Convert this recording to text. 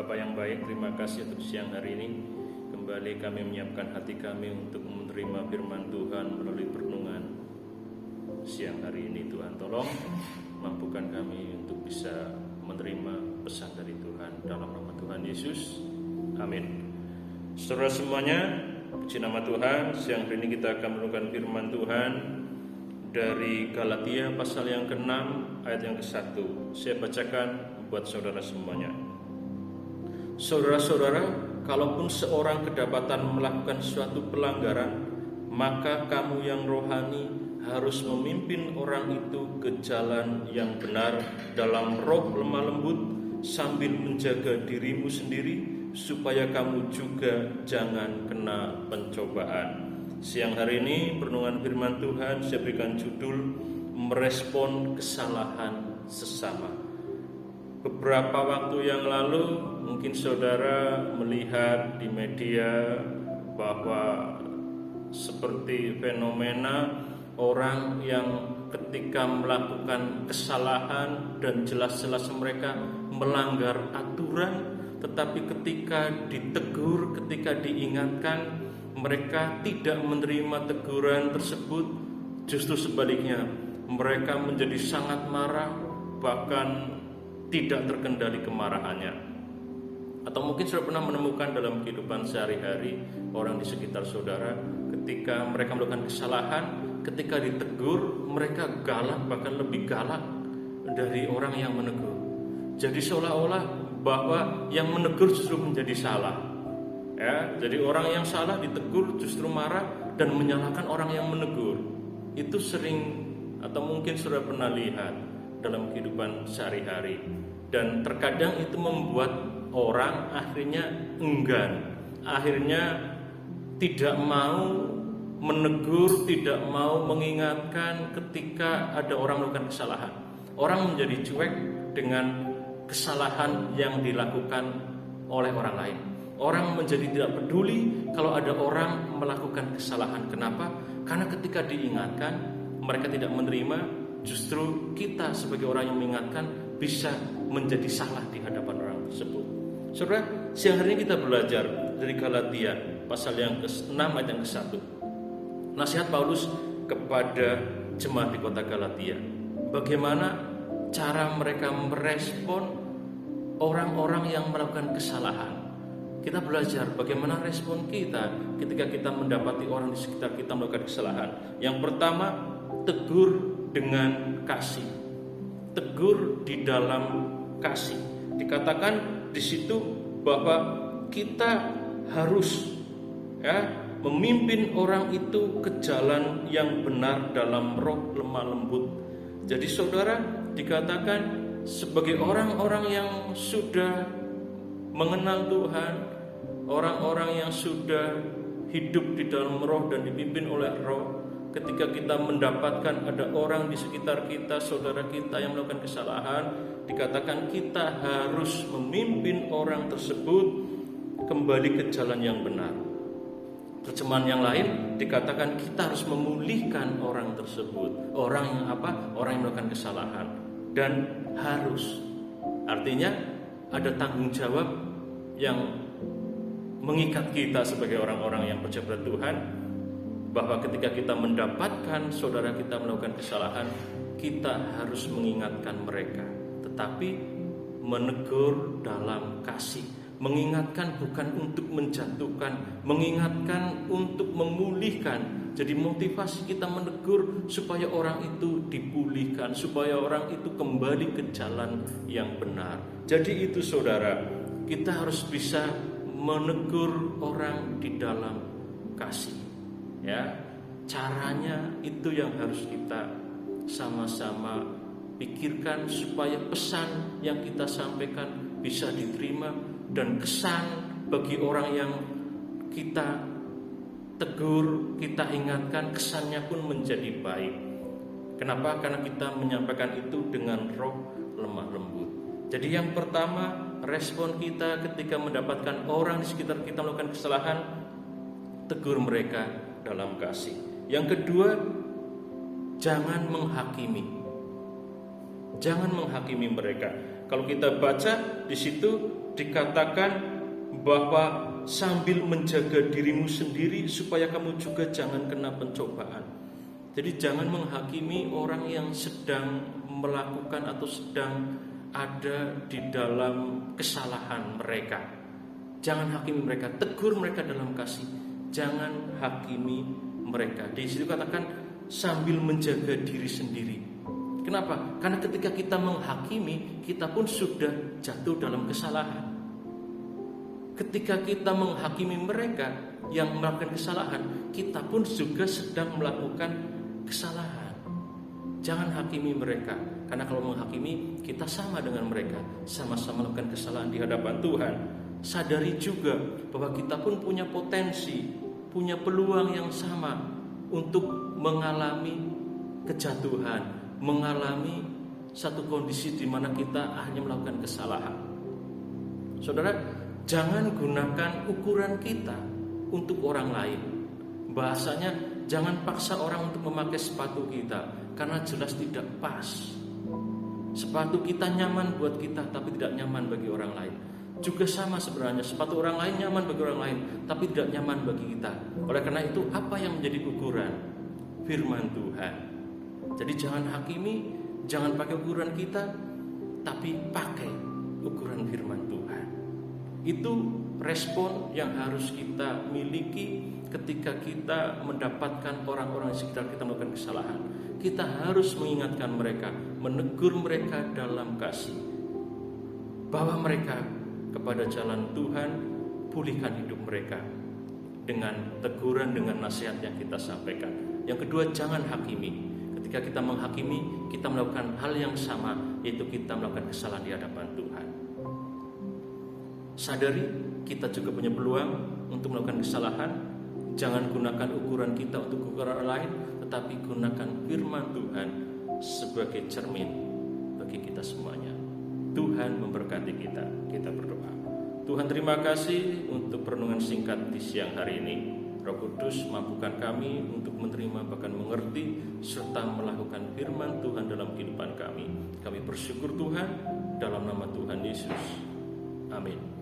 Bapa yang baik, terima kasih untuk siang hari ini. Kembali kami menyiapkan hati kami untuk menerima firman Tuhan melalui perenungan siang hari ini. Tuhan tolong mampukan kami untuk bisa menerima pesan dari Tuhan dalam nama Tuhan Yesus. Amin. Saudara semuanya, puji nama Tuhan. Siang hari ini kita akan merenungkan firman Tuhan dari Galatia pasal yang ke-6 ayat yang ke-1. Saya bacakan buat saudara semuanya. Saudara-saudara, kalaupun seorang kedapatan melakukan suatu pelanggaran, maka kamu yang rohani harus memimpin orang itu ke jalan yang benar dalam roh lemah lembut, sambil menjaga dirimu sendiri supaya kamu juga jangan kena pencobaan. Siang hari ini perenungan firman Tuhan saya berikan judul merespon kesalahan sesama. Beberapa waktu yang lalu mungkin saudara melihat di media bahwa seperti fenomena orang yang ketika melakukan kesalahan dan jelas-jelas mereka melanggar aturan, tetapi ketika ditegur, ketika diingatkan, mereka tidak menerima teguran tersebut. Justru sebaliknya, mereka menjadi sangat marah, bahkan tidak terkendali kemarahannya. Atau mungkin sudah pernah menemukan dalam kehidupan sehari-hari orang di sekitar saudara, ketika mereka melakukan kesalahan, ketika ditegur, mereka galak, bahkan lebih galak dari orang yang menegur. Jadi seolah-olah bahwa yang menegur justru menjadi salah. Ya, jadi orang yang salah ditegur justru marah dan menyalahkan orang yang menegur. Itu sering atau mungkin sudah pernah lihat dalam kehidupan sehari-hari, dan terkadang itu membuat orang akhirnya enggan, akhirnya tidak mau menegur, tidak mau mengingatkan ketika ada orang melakukan kesalahan. Orang menjadi cuek dengan kesalahan yang dilakukan oleh orang lain. Orang menjadi tidak peduli kalau ada orang melakukan kesalahan. Kenapa? Karena ketika diingatkan, mereka tidak menerima. Justru kita sebagai orang yang mengingatkan bisa menjadi salah di hadapan orang tersebut. Saudara, siang hari ini kita belajar dari Galatia pasal yang ke-6 ayat yang ke-1. Nasihat Paulus kepada jemaat di kota Galatia. Bagaimana cara mereka merespon orang-orang yang melakukan kesalahan. Kita belajar bagaimana respon kita ketika kita mendapati orang di sekitar kita melakukan kesalahan. Yang pertama, tegur dengan kasih. Tegur di dalam kasih. Dikatakan di situ bahwa kita harus memimpin orang itu ke jalan yang benar dalam roh lemah lembut. Jadi saudara, dikatakan sebagai orang-orang yang sudah mengenal Tuhan, orang-orang yang sudah hidup di dalam roh dan dipimpin oleh roh, ketika kita mendapatkan ada orang di sekitar kita, saudara kita yang melakukan kesalahan, dikatakan kita harus memimpin orang tersebut kembali ke jalan yang benar. Terjemahan yang lain dikatakan kita harus memulihkan orang tersebut, orang yang melakukan kesalahan. Dan harus, artinya ada tanggung jawab yang mengikat kita sebagai orang-orang yang percaya pada Tuhan, bahwa ketika kita mendapatkan saudara kita melakukan kesalahan, kita harus mengingatkan mereka, tetapi menegur dalam kasih. Mengingatkan bukan untuk menjatuhkan, mengingatkan untuk memulihkan. Jadi motivasi kita menegur supaya orang itu dipulihkan, supaya orang itu kembali ke jalan yang benar. Jadi itu saudara, kita harus bisa menegur orang di dalam kasih. Ya, caranya itu yang harus kita sama-sama pikirkan supaya pesan yang kita sampaikan bisa diterima, dan kesan bagi orang yang kita tegur, kita ingatkan, kesannya pun menjadi baik. Kenapa? Karena kita menyampaikan itu dengan roh lemah lembut. Jadi yang pertama, respon kita ketika mendapatkan orang di sekitar kita melakukan kesalahan, tegur mereka dalam kasih. Yang kedua, jangan menghakimi. Jangan menghakimi mereka. Kalau kita baca di situ dikatakan bahwa sambil menjaga dirimu sendiri supaya kamu juga jangan kena pencobaan. Jadi jangan menghakimi orang yang sedang melakukan atau sedang ada di dalam kesalahan mereka. Jangan hakimi mereka, tegur mereka dalam kasih. Jangan hakimi mereka. Di situ katakan sambil menjaga diri sendiri. Kenapa? Karena ketika kita menghakimi, kita pun sudah jatuh dalam kesalahan. Ketika kita menghakimi mereka yang melakukan kesalahan, kita pun juga sedang melakukan kesalahan. Jangan hakimi mereka, karena kalau menghakimi, kita sama dengan mereka, sama-sama melakukan kesalahan di hadapan Tuhan. Sadari juga bahwa kita pun punya potensi, punya peluang yang sama untuk mengalami kejatuhan, mengalami satu kondisi di mana kita hanya melakukan kesalahan. Saudara, jangan gunakan ukuran kita untuk orang lain. Bahasanya, jangan paksa orang untuk memakai sepatu kita, karena jelas tidak pas. Sepatu kita nyaman buat kita, tapi tidak nyaman bagi orang lain. Juga sama sebenarnya, sepatu orang lain nyaman bagi orang lain, tapi tidak nyaman bagi kita. Oleh karena itu, apa yang menjadi ukuran? Firman Tuhan. Jadi jangan hakimi, jangan pakai ukuran kita, tapi pakai ukuran firman Tuhan. Itu respon yang harus kita miliki ketika kita mendapatkan orang-orang di sekitar kita melakukan kesalahan. Kita harus mengingatkan mereka, menegur mereka dalam kasih, bawa mereka kepada jalan Tuhan, pulihkan hidup mereka dengan teguran, dengan nasihat yang kita sampaikan. Yang kedua, jangan hakimi. Ketika kita menghakimi, kita melakukan hal yang sama, yaitu kita melakukan kesalahan di hadapan Tuhan. Sadari kita juga punya peluang untuk melakukan kesalahan. Jangan gunakan ukuran kita untuk ukuran orang lain, tetapi gunakan firman Tuhan sebagai cermin bagi kita semuanya. Tuhan memberkati kita. Kita berdoa. Tuhan, terima kasih untuk perenungan singkat di siang hari ini. Roh Kudus, mampukan kami untuk menerima bahkan mengerti serta melakukan firman Tuhan dalam kehidupan kami. Kami bersyukur Tuhan, dalam nama Tuhan Yesus. Amin.